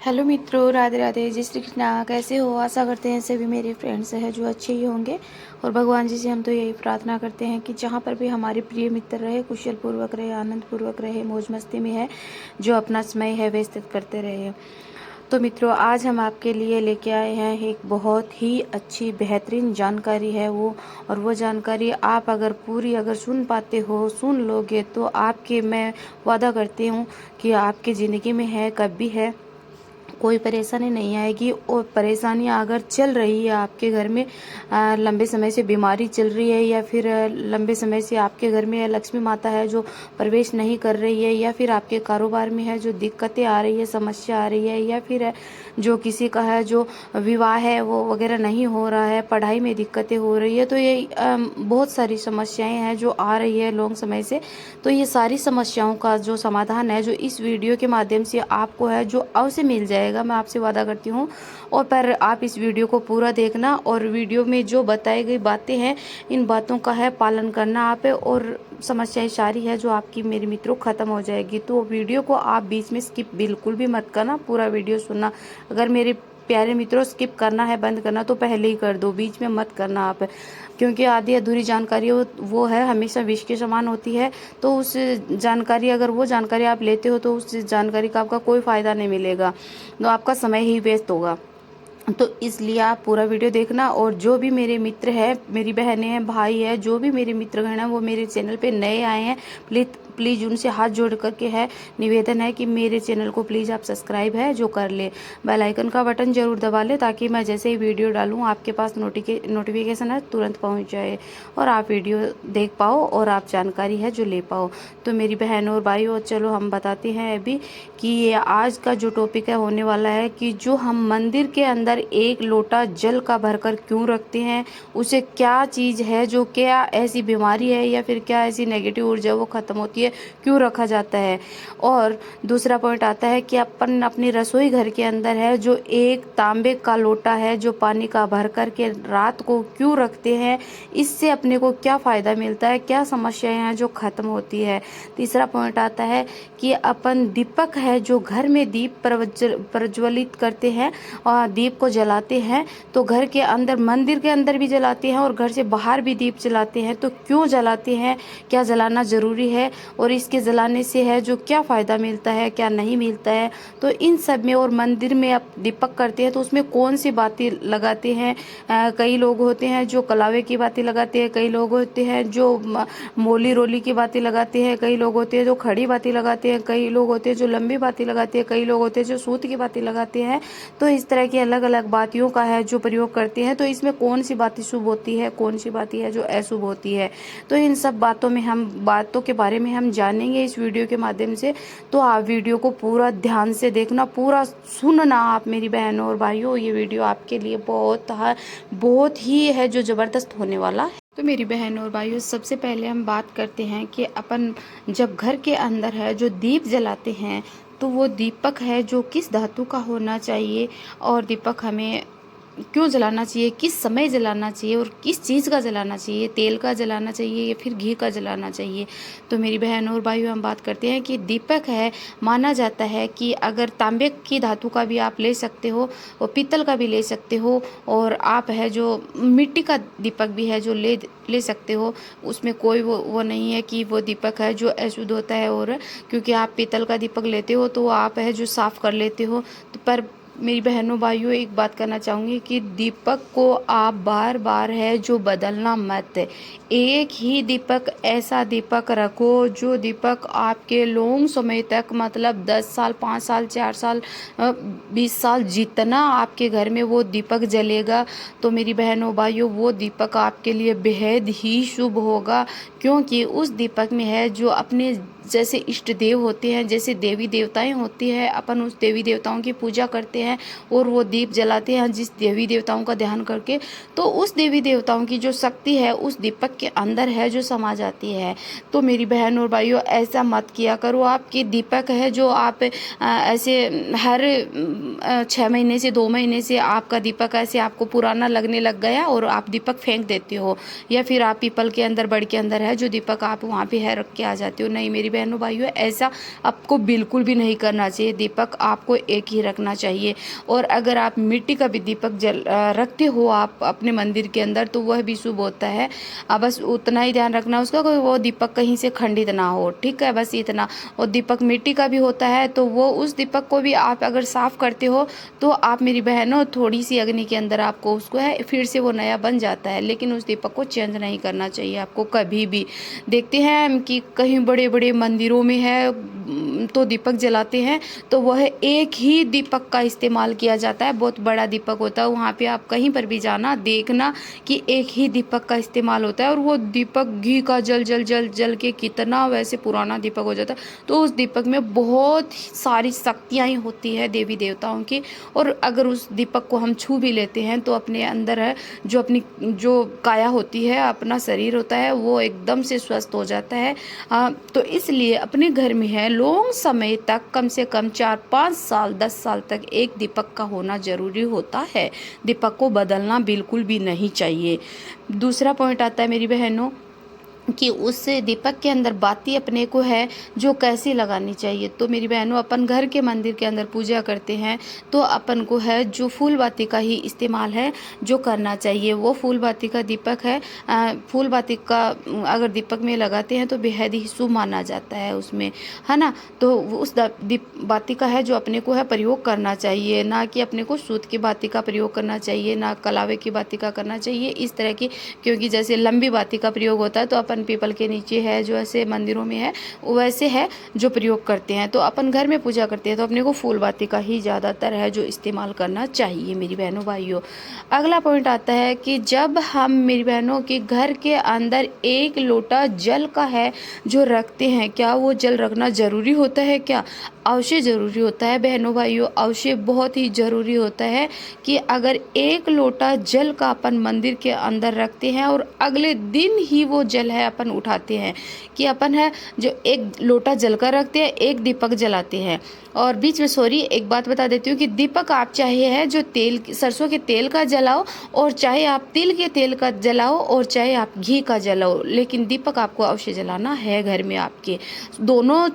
Hello मित्रों, राधे राधे, जय श्री कृष्णा। कैसे हो? आशा करते हैं सभी मेरे फ्रेंड्स हैं जो अच्छे ही होंगे। और भगवान जी से हम तो यही प्रार्थना करते हैं कि जहाँ पर भी हमारे प्रिय मित्र रहे, कुशल पूर्वक रहे, आनंद पूर्वक रहे, मौज मस्ती में है, जो अपना समय है व्यतीत करते रहे। तो मित्रों, आज हम आपके लिए लेके आए हैं एक बहुत ही अच्छी बेहतरीन जानकारी है वो। और वो जानकारी आप अगर पूरी सुन पाते हो, सुन लोगे, तो आपके मैं वादा करती हूँ कि आपकी ज़िंदगी में है कभी है कोई परेशानी नहीं आएगी। और परेशानियां अगर चल रही है आपके घर में, लंबे समय से बीमारी चल रही है, या फिर लंबे समय से आपके घर में लक्ष्मी माता है जो प्रवेश नहीं कर रही है, या फिर आपके कारोबार में है जो दिक्कतें आ रही है, समस्या आ रही है, या फिर जो किसी का है जो विवाह है वो वगैरह नहीं हो रहा है, पढ़ाई में दिक्कतें हो रही है, तो ये बहुत सारी समस्याएं हैं जो आ रही है लॉन्ग समय से। तो ये सारी समस्याओं का जो समाधान है, जो इस वीडियो के माध्यम से आपको है जो अवश्य मिल जाएगा, मैं आपसे वादा करती हूँ। और पर आप इस वीडियो को पूरा देखना, और वीडियो में जो बताई गई बातें हैं, इन बातों का है पालन करना आप, और समस्याएं सारी है जो आपकी मेरे मित्रों ख़त्म हो जाएगी। तो वीडियो को आप बीच में स्किप बिल्कुल भी मत करना, पूरा वीडियो सुनना। अगर मेरे प्यारे मित्रों स्किप करना है, बंद करना, तो पहले ही कर दो, बीच में मत करना आप, क्योंकि आधी अधूरी जानकारी वो है हमेशा विष के समान होती है। तो उस जानकारी, अगर वो जानकारी आप लेते हो, तो उस जानकारी का आपका कोई फ़ायदा नहीं मिलेगा, तो आपका समय ही वेस्ट होगा। तो इसलिए आप पूरा वीडियो देखना। और जो भी मेरे मित्र हैं, मेरी बहनें हैं, भाई है, जो भी मेरे मित्रगण हैं वो मेरे चैनल पे नए आए हैं, प्लीज़ उनसे हाथ जोड़ करके है निवेदन है कि मेरे चैनल को प्लीज़ आप सब्सक्राइब है जो कर ले, बेल आइकन का बटन जरूर दबा ले, ताकि मैं जैसे ही वीडियो डालूँ आपके पास नोटिफिकेशन है तुरंत पहुँच जाए, और आप वीडियो देख पाओ और आप जानकारी है जो ले पाओ। तो मेरी बहनों और भाइयों, चलो हम बताते हैं अभी कि ये आज का जो टॉपिक है होने वाला है कि जो हम मंदिर के अंदर एक लोटा जल का भरकर क्यों रखते हैं, उसे क्या चीज़ है, जो क्या ऐसी बीमारी है या फिर क्या ऐसी नेगेटिव ऊर्जा वो ख़त्म होती है, क्यों रखा जाता है। और दूसरा पॉइंट आता है कि अपन अपनी रसोई घर के अंदर है जो एक तांबे का लोटा है जो पानी का भर कर के रात को क्यों रखते हैं, इससे अपने को क्या फ़ायदा मिलता है, क्या समस्याएं हैं जो ख़त्म होती है। तीसरा पॉइंट आता है कि अपन दीपक है जो घर में दीप प्रज्वलित करते हैं और दीप को जलाते हैं, तो घर के अंदर, मंदिर के अंदर भी जलाते हैं और घर से बाहर भी दीप जलाते हैं, तो क्यों जलाते हैं, क्या जलाना ज़रूरी है, और इसके जलाने से है जो क्या फ़ायदा मिलता है, क्या नहीं मिलता है। तो इन सब में, और मंदिर में आप दीपक करते हैं तो उसमें कौन सी बातें लगाते हैं। कई लोग होते हैं जो कलावे की बातें लगाते हैं, कई लोग होते हैं जो मोली रोली की बातें लगाते हैं, कई लोग होते हैं जो खड़ी बातें लगाते हैं, कई लोग होते हैं जो लंबी बातें लगाते हैं, कई लोग होते हैं जो सूत की बातें लगाते हैं। तो इस तरह की अलग अलग बातियों का है जो प्रयोग करते हैं। तो इसमें कौन सी बातें शुभ होती है, कौन सी बातें है जो अशुभ होती है, तो इन सब बातों के बारे में हम जानेंगे इस वीडियो के माध्यम से। तो आप वीडियो को पूरा ध्यान से देखना, पूरा सुनना आप मेरी बहनों और भाइयों, ये वीडियो आपके लिए बहुत ही है जो ज़बरदस्त होने वाला है। तो मेरी बहनों और भाइयों, सबसे पहले हम बात करते हैं कि अपन जब घर के अंदर है जो दीप जलाते हैं, तो वो दीपक है जो किस धातु का होना चाहिए, और दीपक हमें क्यों जलाना चाहिए, किस समय जलाना चाहिए, और किस चीज़ का जलाना चाहिए, तेल का जलाना चाहिए या फिर घी का जलाना चाहिए। तो मेरी बहनों और भाइयों, हम बात करते हैं कि दीपक है, माना जाता है कि अगर तांबे की धातु का भी आप ले सकते हो और पीतल का भी ले सकते हो, और आप है जो मिट्टी का दीपक भी है जो ले सकते हो। उसमें कोई वो नहीं है कि वो दीपक है जो अशुद्ध होता है, और क्योंकि आप पीतल का दीपक लेते हो तो आप है जो साफ़ कर लेते हो। तो पर मेरी बहनों भाइयों, एक बात करना चाहूँगी कि दीपक को आप बार बार है जो बदलना मत। एक ही दीपक, ऐसा दीपक रखो जो दीपक आपके लॉन्ग समय तक, मतलब 10 साल, 5 साल, 4 साल, 20 साल, जितना आपके घर में वो दीपक जलेगा, तो मेरी बहनों भाइयों वो दीपक आपके लिए बेहद ही शुभ होगा। क्योंकि उस दीपक में है जो अपने जैसे इष्ट देव होते हैं, जैसे देवी देवताएं होती है, अपन उस देवी देवताओं की पूजा करते हैं और वो दीप जलाते हैं जिस देवी देवताओं का ध्यान करके, तो उस देवी देवताओं की जो शक्ति है उस दीपक के अंदर है जो समा जाती है। तो मेरी बहन और भाइयों, ऐसा मत किया करो। आपके दीपक है जो आप ऐसे हर 6 महीने से 2 महीने से आपका दीपक ऐसे आपको पुराना लगने लग गया और आप दीपक फेंक देते हो, या फिर आप पीपल के अंदर, बड़ के अंदर है जो दीपक आप वहाँ पे है रख के आ जाते हो। नहीं मेरी बहनों भाइयों, ऐसा आपको बिल्कुल भी नहीं करना चाहिए। दीपक आपको एक ही रखना चाहिए। और अगर आप मिट्टी का भी दीपक रखते हो आप अपने मंदिर के अंदर तो वह भी शुभ होता है। बस उतना ही ध्यान रखना उसका, कोई वो दीपक कहीं से खंडित ना हो, ठीक है, बस इतना। और दीपक मिट्टी का भी होता है तो वो उस दीपक को भी आप अगर साफ करते हो तो आप मेरी बहनों थोड़ी सी अग्नि के अंदर आपको उसको है फिर से वो नया बन जाता है, लेकिन उस दीपक को चेंज नहीं करना चाहिए आपको कभी भी। देखते हैं कि कहीं बड़े बड़े मंदिरों में है तो दीपक जलाते हैं तो वह एक ही दीपक का इस्तेमाल किया जाता है, बहुत बड़ा दीपक होता है। वहाँ पे आप कहीं पर भी जाना देखना कि एक ही दीपक का इस्तेमाल होता है और वो दीपक घी का जल जल जल जल के कितना वैसे पुराना दीपक हो जाता है। तो उस दीपक में बहुत सारी शक्तियाँ होती है देवी देवताओं की, और अगर उस दीपक को हम छू भी लेते हैं तो अपने अंदर है जो अपनी जो काया होती है, अपना शरीर होता है, वो एकदम से स्वस्थ हो जाता है। तो इसलिए अपने घर में है लॉन्ग समय तक, कम से कम 4-5 साल 10 साल तक एक दीपक का होना जरूरी होता है। दीपक को बदलना बिल्कुल भी नहीं चाहिए। दूसरा पॉइंट आता है मेरी बहनों कि उस दीपक के अंदर बाती अपने को है जो कैसी लगानी चाहिए। तो मेरी बहनों, अपन घर के मंदिर के अंदर पूजा करते हैं तो अपन को है जो फूल बाती का ही इस्तेमाल है जो करना चाहिए। वो फूल बाती का दीपक है, फूल बाती का अगर दीपक में लगाते हैं तो बेहद ही शुभ माना जाता है उसमें, है ना। तो उस बाती का है जो अपने को है प्रयोग करना चाहिए, ना कि अपने को सूत की बाती का प्रयोग करना चाहिए, ना कलावे की बाती का करना चाहिए इस तरह की। क्योंकि जैसे लंबी बाती का प्रयोग होता है तो अपन पीपल के नीचे है जो ऐसे मंदिरों में है वैसे है जो प्रयोग करते हैं। तो अपन घर में पूजा करते हैं तो अपने को फूल बाती का ही ज़्यादातर है जो इस्तेमाल करना चाहिए मेरी बहनों भाइयों। अगला पॉइंट आता है कि जब हम मेरी बहनों के घर के अंदर 1 लोटा जल का है जो रखते हैं, क्या वो जल रखना ज़रूरी होता है? क्या अवश्य ज़रूरी होता है बहनों भाइयों, अवश्य बहुत ही ज़रूरी होता है कि अगर 1 लोटा जल का अपन मंदिर के अंदर रखते हैं और अगले दिन ही वो जल है अपन उठाते हैं, कि अपन है जो 1 लोटा जल का रखते हैं 1 दीपक जलाते हैं। और बीच में सॉरी एक बात बता देती हूँ कि दीपक आप चाहे है जो तेल सरसों के तेल का जलाओ और चाहे आप तिल के तेल का जलाओ और चाहे आप घी का जलाओ, लेकिन दीपक आपको अवश्य जलाना है घर में आपके, दोनों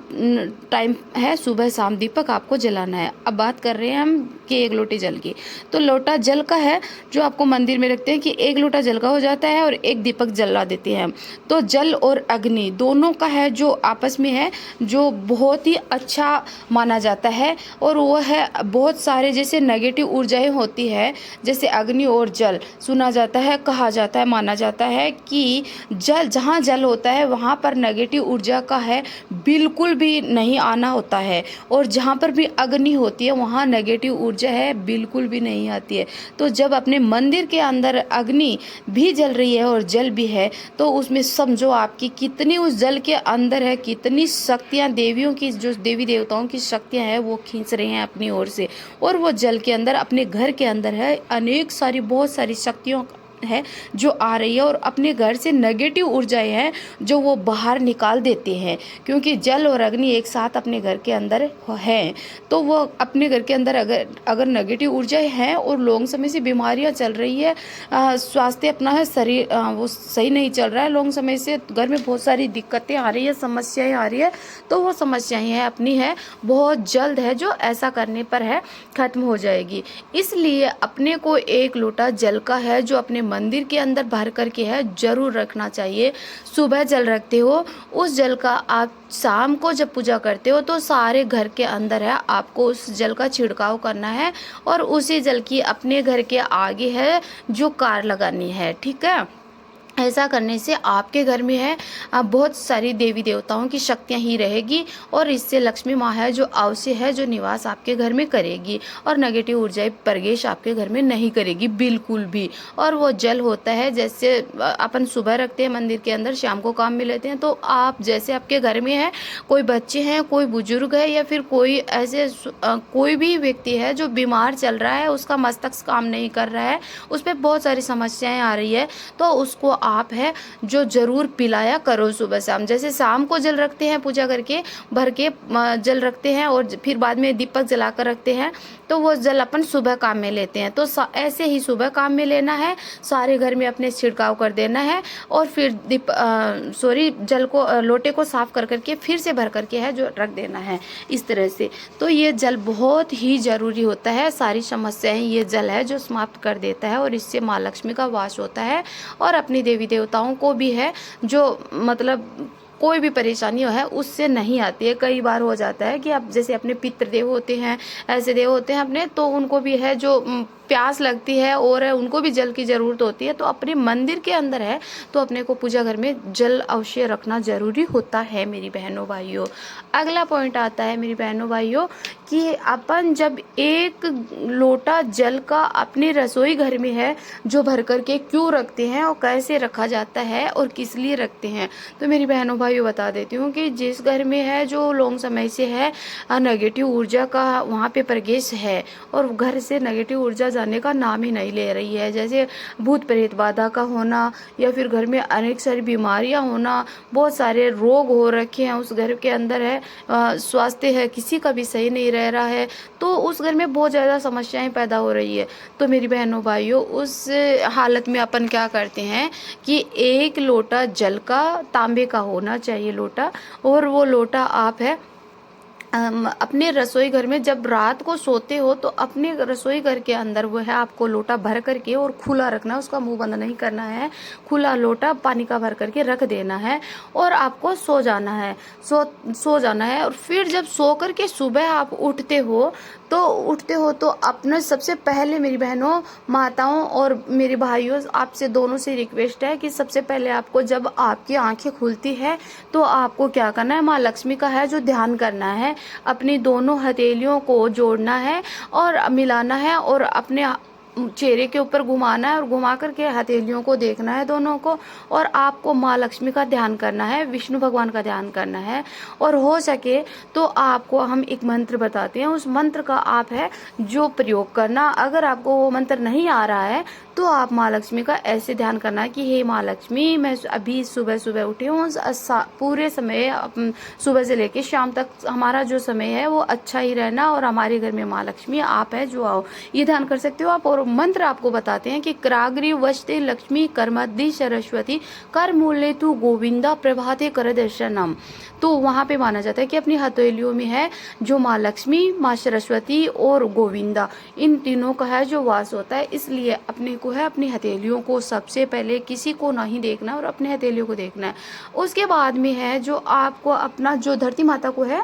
टाइम है सुबह शाम दीपक आपको जलाना है। अब बात कर रहे हैं हम कि 1 लोटे जल की, तो लोटा जल का है जो आपको मंदिर में रखते हैं कि 1 लोटा जल का हो जाता है और 1 दीपक जला देते हैं। तो जल और अग्नि दोनों का है जो आपस में है जो बहुत ही अच्छा माना जाता है, और वो है बहुत सारे जैसे नेगेटिव ऊर्जाएं होती है जैसे अग्नि और जल, सुना जाता है, कहा जाता है, माना जाता है कि जल जहाँ जल होता है वहाँ पर नेगेटिव ऊर्जा का है बिल्कुल भी नहीं आना होता है, और जहाँ पर भी अग्नि होती है वहाँ नेगेटिव ऊर्जा है बिल्कुल भी नहीं आती है। तो जब अपने मंदिर के अंदर अग्नि भी जल रही है और जल भी है तो उसमें समझो आपकी कितनी उस जल के अंदर है, कितनी शक्तियाँ देवियों की जो देवी देवताओं की शक्तियाँ हैं वो खींच रहे हैं अपनी ओर से, और वो जल के अंदर अपने घर के अंदर है अनेक सारी बहुत सारी शक्तियों है जो आ रही है, और अपने घर से नेगेटिव ऊर्जाएं हैं जो वो बाहर निकाल देते हैं। क्योंकि जल और अग्नि एक साथ अपने घर के अंदर है तो वो अपने घर के अंदर अगर नेगेटिव ऊर्जाएं हैं और लॉन्ग समय से बीमारियां चल रही है, स्वास्थ्य अपना है शरीर वो सही नहीं चल रहा है, लॉन्ग समय से घर में बहुत सारी दिक्कतें आ रही है, समस्याएं आ रही है, तो वो समस्याएं हैं अपनी है बहुत जल्द है जो ऐसा करने पर है खत्म हो जाएगी। इसलिए अपने को 1 लोटा जल का है जो अपने मंदिर के अंदर भर करके है जरूर रखना चाहिए। सुबह जल रखते हो उस जल का आप शाम को जब पूजा करते हो तो सारे घर के अंदर है आपको उस जल का छिड़काव करना है, और उसी जल की अपने घर के आगे है जो कार लगानी है, ठीक है। ऐसा करने से आपके घर में है बहुत सारी देवी देवताओं की शक्तियाँ ही रहेगी, और इससे लक्ष्मी माँ है जो अवश्य है जो निवास आपके घर में करेगी, और नेगेटिव ऊर्जाएं प्रवेश आपके घर में नहीं करेगी बिल्कुल भी। और वो जल होता है जैसे अपन सुबह रखते हैं मंदिर के अंदर, शाम को काम में लेते हैं, तो आप जैसे आपके घर में है कोई बच्चे हैं, कोई बुजुर्ग है, या फिर कोई ऐसे कोई भी व्यक्ति है जो बीमार चल रहा है, उसका मस्तिष्क काम नहीं कर रहा है, उस पर बहुत सारी समस्याएं आ रही है, तो उसको आप है जो जरूर पिलाया करो सुबह शाम। जैसे शाम को जल रखते हैं पूजा करके भर के जल रखते हैं और फिर बाद में दीपक जला कर रखते हैं, तो वो जल अपन सुबह काम में लेते हैं। तो ऐसे ही सुबह काम में लेना है, सारे घर में अपने छिड़काव कर देना है और फिर जल को लोटे को साफ कर करके फिर से भर करके है जो रख देना है इस तरह से। तो ये जल बहुत ही ज़रूरी होता है, सारी समस्याएं ये जल है जो समाप्त कर देता है और इससे माँ लक्ष्मी का वास होता है और अपनी देवी देवताओं को भी है जो मतलब कोई भी परेशानी है उससे नहीं आती है। कई बार हो जाता है कि आप जैसे अपने पितृदेव होते हैं, ऐसे देव होते हैं अपने, तो उनको भी है जो प्यास लगती है और उनको भी जल की ज़रूरत होती है। तो अपने मंदिर के अंदर है तो अपने को पूजा घर में जल अवश्य रखना ज़रूरी होता है मेरी बहनों भाइयों। अगला पॉइंट आता है मेरी बहनों भाइयों कि अपन जब एक लोटा जल का अपने रसोई घर में है जो भर करके क्यों रखते हैं और कैसे रखा जाता है और किस लिए रखते हैं, तो मेरी बहनों भाइयों बता देती हूँ कि जिस घर में है जो लॉन्ग समय से है नेगेटिव ऊर्जा का वहाँ पे प्रवेश है और घर से नेगेटिव ऊर्जा जाने का नाम ही नहीं ले रही है, जैसे भूत प्रेत बाधा का होना या फिर घर में अनेक सारी बीमारियां होना, बहुत सारे रोग हो रखे हैं उस घर के अंदर है, स्वास्थ्य है किसी का भी सही नहीं रह रहा है, तो उस घर में बहुत ज़्यादा समस्याएं पैदा हो रही है। तो मेरी बहनों भाइयों उस हालत में अपन क्या करते हैं कि एक लोटा जल का, तांबे का होना चाहिए लोटा, और वो लोटा आप है अपने रसोई घर में जब रात को सोते हो तो अपने रसोई घर के अंदर वो है आपको लोटा भर करके और खुला रखना, उसका मुंह बंद नहीं करना है, खुला लोटा पानी का भर करके रख देना है और आपको सो जाना है, सो जाना है। और फिर जब सो करके सुबह आप उठते हो तो अपने सबसे पहले मेरी बहनों, माताओं और मेरे भाइयों, आपसे दोनों से रिक्वेस्ट है कि सबसे पहले आपको जब आपकी आंखें खुलती है तो आपको क्या करना है, माँ लक्ष्मी का है जो ध्यान करना है, अपनी दोनों हथेलियों को जोड़ना है और मिलाना है और अपने चेहरे के ऊपर घुमाना है और घुमा करके हथेलियों को देखना है दोनों को, और आपको माँ लक्ष्मी का ध्यान करना है, विष्णु भगवान का ध्यान करना है। और हो सके तो आपको हम एक मंत्र बताते हैं, उस मंत्र का आप है जो प्रयोग करना। अगर आपको वो मंत्र नहीं आ रहा है तो आप माँ लक्ष्मी का ऐसे ध्यान करना है कि हे माँ लक्ष्मी, मैं अभी सुबह सुबह उठी हूँ, पूरे समय सुबह से लेके शाम तक हमारा जो समय है वो अच्छा ही रहना और हमारे घर में माँ लक्ष्मी आप है जो आओ, ये ध्यान कर सकते हो आप। और मंत्र आपको बताते हैं कि क्राग्री वशते लक्ष्मी कर्मद्धि सरस्वती कर मूल्य तू गोविंदा प्रभाते कर दर्शनम। तो वहाँ पे माना जाता है कि अपनी हथेलियों में है जो माँ लक्ष्मी, माँ सरस्वती और गोविंदा, इन तीनों का है जो वास होता है। इसलिए अपने को है अपनी हथेलियों को सबसे पहले किसी को नहीं देखना और अपने हथेलियों को देखना है। उसके बाद में है जो आपको अपना जो धरती माता को है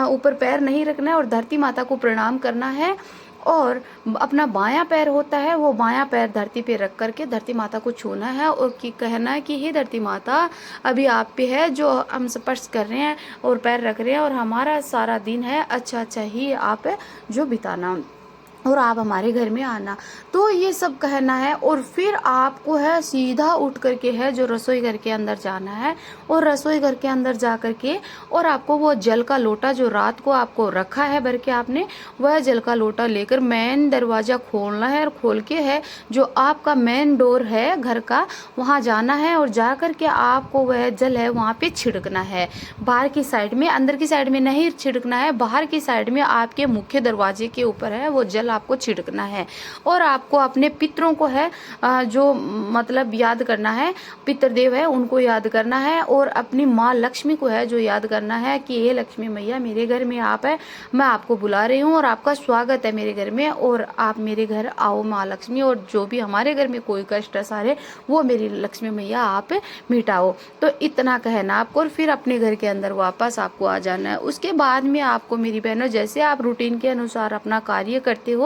ऊपर पैर नहीं रखना है और धरती माता को प्रणाम करना है और अपना बायां पैर होता है वो बायां पैर धरती पे रख करके धरती माता को छूना है और कहना है कि हे धरती माता, अभी आप पे है जो हम स्पर्श कर रहे हैं और पैर रख रहे हैं और हमारा सारा दिन है अच्छा अच्छा ही आप जो बिताना और आप हमारे घर में आना। तो ये सब कहना है और फिर आपको है सीधा उठ करके है जो रसोई घर के अंदर जाना है और रसोई घर के अंदर जा करके और आपको वो जल का लोटा जो रात को आपको रखा है भर के आपने, वह जल का लोटा लेकर मेन दरवाजा खोलना है और खोल के है जो आपका मेन डोर है घर का, वहाँ जाना है और जा करके आपको वह जल है वहाँ पे छिड़कना है। बाहर की साइड में, अंदर की साइड में नहीं छिड़कना है, बाहर की साइड में आपके मुख्य दरवाजे के ऊपर है वो जल आपको छिड़कना है। और आपको अपने पितरों को है जो मतलब याद करना है, पितृदेव है उनको याद करना है और अपनी माँ लक्ष्मी को है जो याद करना है कि ये लक्ष्मी मैया मेरे घर में आप है, मैं आपको बुला रही हूँ और आपका स्वागत है मेरे घर में और आप मेरे घर आओ माँ लक्ष्मी, और जो भी हमारे घर में कोई कष्ट सारे वो मेरी लक्ष्मी मैया आप मिटाओ। तो इतना कहना आपको और फिर अपने घर के अंदर वापस आपको आ जाना है। उसके बाद में आपको मेरी बहनों जैसे आप रूटीन के अनुसार अपना कार्य करते हो,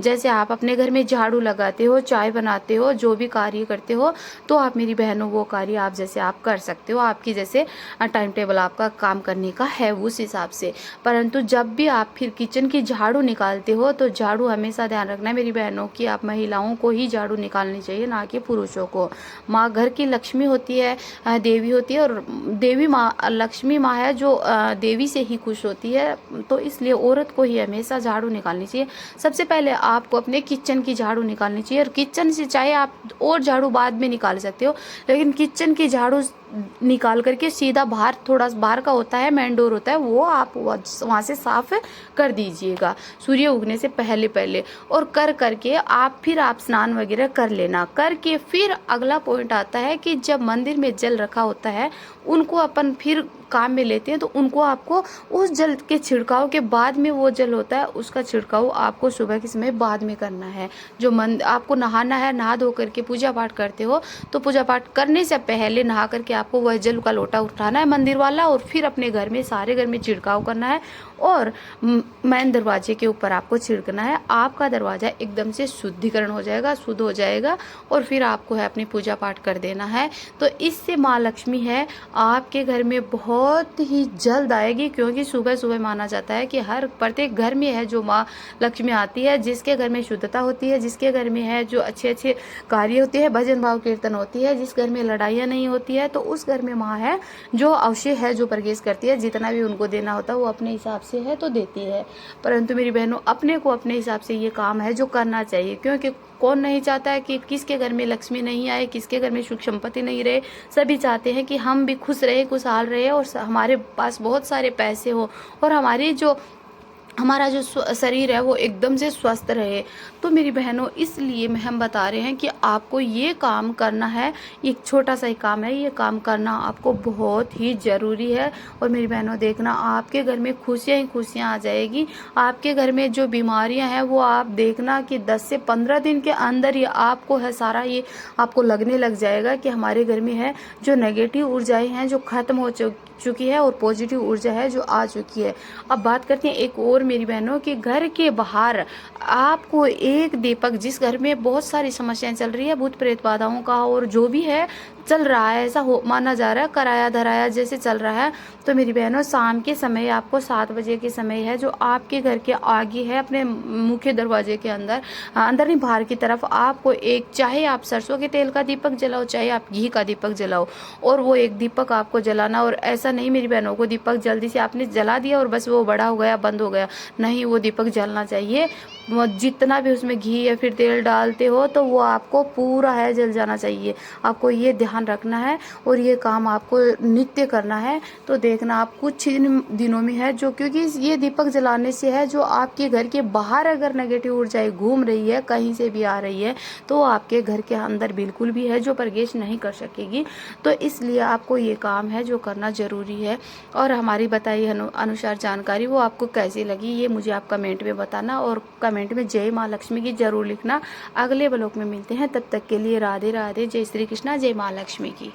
जैसे आप अपने घर में झाड़ू लगाते हो, चाय बनाते हो, जो भी कार्य करते हो तो आप मेरी बहनों वो कार्य आप जैसे आप कर सकते हो, आपकी जैसे टाइम टेबल आपका काम करने का है उस हिसाब से। परंतु जब भी आप फिर किचन की झाड़ू निकालते हो तो झाड़ू हमेशा ध्यान रखना है मेरी बहनों की, आप महिलाओं को ही झाड़ू निकालनी चाहिए ना कि पुरुषों को। माँ घर की लक्ष्मी होती है, देवी होती है और देवी माँ लक्ष्मी माँ है जो देवी से ही खुश होती है, तो इसलिए औरत को ही हमेशा झाड़ू निकालनी चाहिए। सबसे पहले आपको अपने किचन की झाड़ू निकालनी चाहिए और किचन से चाहे आप और झाड़ू बाद में निकाल सकते हो, लेकिन किचन की झाड़ू निकाल करके सीधा बाहर, थोड़ा बाहर का होता है, मेन डोर होता है, वो आप वहाँ से साफ कर दीजिएगा सूर्य उगने से पहले पहले। और कर करके फिर आप स्नान वगैरह कर लेना। करके फिर अगला पॉइंट आता है कि जब मंदिर में जल रखा होता है उनको अपन फिर काम में लेते हैं, तो उनको आपको उस जल के छिड़काव के बाद में, वो जल होता है उसका छिड़काव आपको सुबह के समय बाद में करना है। जो आपको नहाना है, नहा धो करके पूजा पाठ करते हो, तो पूजा पाठ करने से पहले नहा करके आपको वह जल का लोटा उठाना है मंदिर वाला, और फिर अपने घर में, सारे घर में छिड़काव करना है और मेन दरवाजे के ऊपर आपको छिड़कना है। आपका दरवाजा एकदम से शुद्धिकरण हो जाएगा, शुद्ध हो जाएगा, और फिर आपको है अपनी पूजा पाठ कर देना है। तो इससे माँ लक्ष्मी है आपके घर में बहुत ही जल्द आएगी, क्योंकि सुबह सुबह माना जाता है कि हर प्रत्येक घर में है जो माँ लक्ष्मी आती है, जिसके घर में शुद्धता होती है, जिसके घर में है जो अच्छे अच्छे कार्य होते हैं, भजन भाव कीर्तन होती है, जिस घर में लड़ाइयाँ नहीं होती है, तो उस घर में माँ है जो अवश्य है जो प्रवेश करती है। जितना भी उनको देना होता है वो अपने हिसाब से है तो देती है। परंतु मेरी बहनों, अपने को अपने हिसाब से ये काम है जो करना चाहिए, क्योंकि कौन नहीं चाहता है कि किसके घर में लक्ष्मी नहीं आए, किसके घर में सुख संपत्ति नहीं रहे। सभी चाहते हैं कि हम भी खुश रहे, खुशहाल रहे, और हमारे पास बहुत सारे पैसे हो, और हमारा जो शरीर है वो एकदम से स्वस्थ रहे। तो मेरी बहनों, इसलिए हम बता रहे हैं कि आपको ये काम करना है। एक छोटा सा ही काम है, ये काम करना आपको बहुत ही ज़रूरी है। और मेरी बहनों, देखना आपके घर में खुशियाँ ही खुशियाँ आ जाएगी। आपके घर में जो बीमारियां हैं वो आप देखना कि 10 से 15 दिन के अंदर ही आपको है सारा ये आपको लगने लग जाएगा कि हमारे घर में है जो नेगेटिव ऊर्जाएं हैं जो खत्म हो चुकी है, और पॉजिटिव ऊर्जा है जो आ चुकी है। अब बात करते हैं एक और मेरी बहनों कि घर के बाहर आपको एक दीपक, जिस घर में बहुत सारी समस्याएं चल रही है, भूत प्रेत बाधाओं का और जो भी है चल रहा है, ऐसा हो माना जा रहा है, कराया धराया जैसे चल रहा है, तो मेरी बहनों शाम के समय आपको 7 बजे के समय है जो आपके घर के आगे है, अपने मुख्य दरवाजे के अंदर नहीं बाहर की तरफ, आपको एक, चाहे आप सरसों के तेल का दीपक जलाओ, चाहे आप घी का दीपक जलाओ, और वो एक दीपक आपको जलाना। और ऐसा नहीं मेरी बहनों को दीपक जल्दी से आपने जला दिया और बस वो बड़ा हो गया, बंद हो गया, नहीं, वो दीपक जलना चाहिए। जितना भी उसमें घी या फिर तेल डालते हो तो वो आपको पूरा है जल जाना चाहिए। आपको ये ध्यान रखना है और ये काम आपको नित्य करना है। तो देखना आप कुछ दिनों में है जो, क्योंकि ये दीपक जलाने से है जो आपके घर के बाहर अगर नेगेटिव ऊर्जाएं घूम रही है, कहीं से भी आ रही है, तो आपके घर के अंदर बिल्कुल भी है जो प्रवेश नहीं कर सकेगी। तो इसलिए आपको ये काम है जो करना जरूरी है। और हमारी बताई अनुसार जानकारी वो आपको कैसी लगी ये मुझे आप कमेंट में बताना, और कमेंट में जय माँ लक्ष्मी की जरूर लिखना। अगले ब्लॉग में मिलते हैं, तब तक के लिए राधे राधे, जय श्री कृष्णा, जय माँ लक्ष्मी की।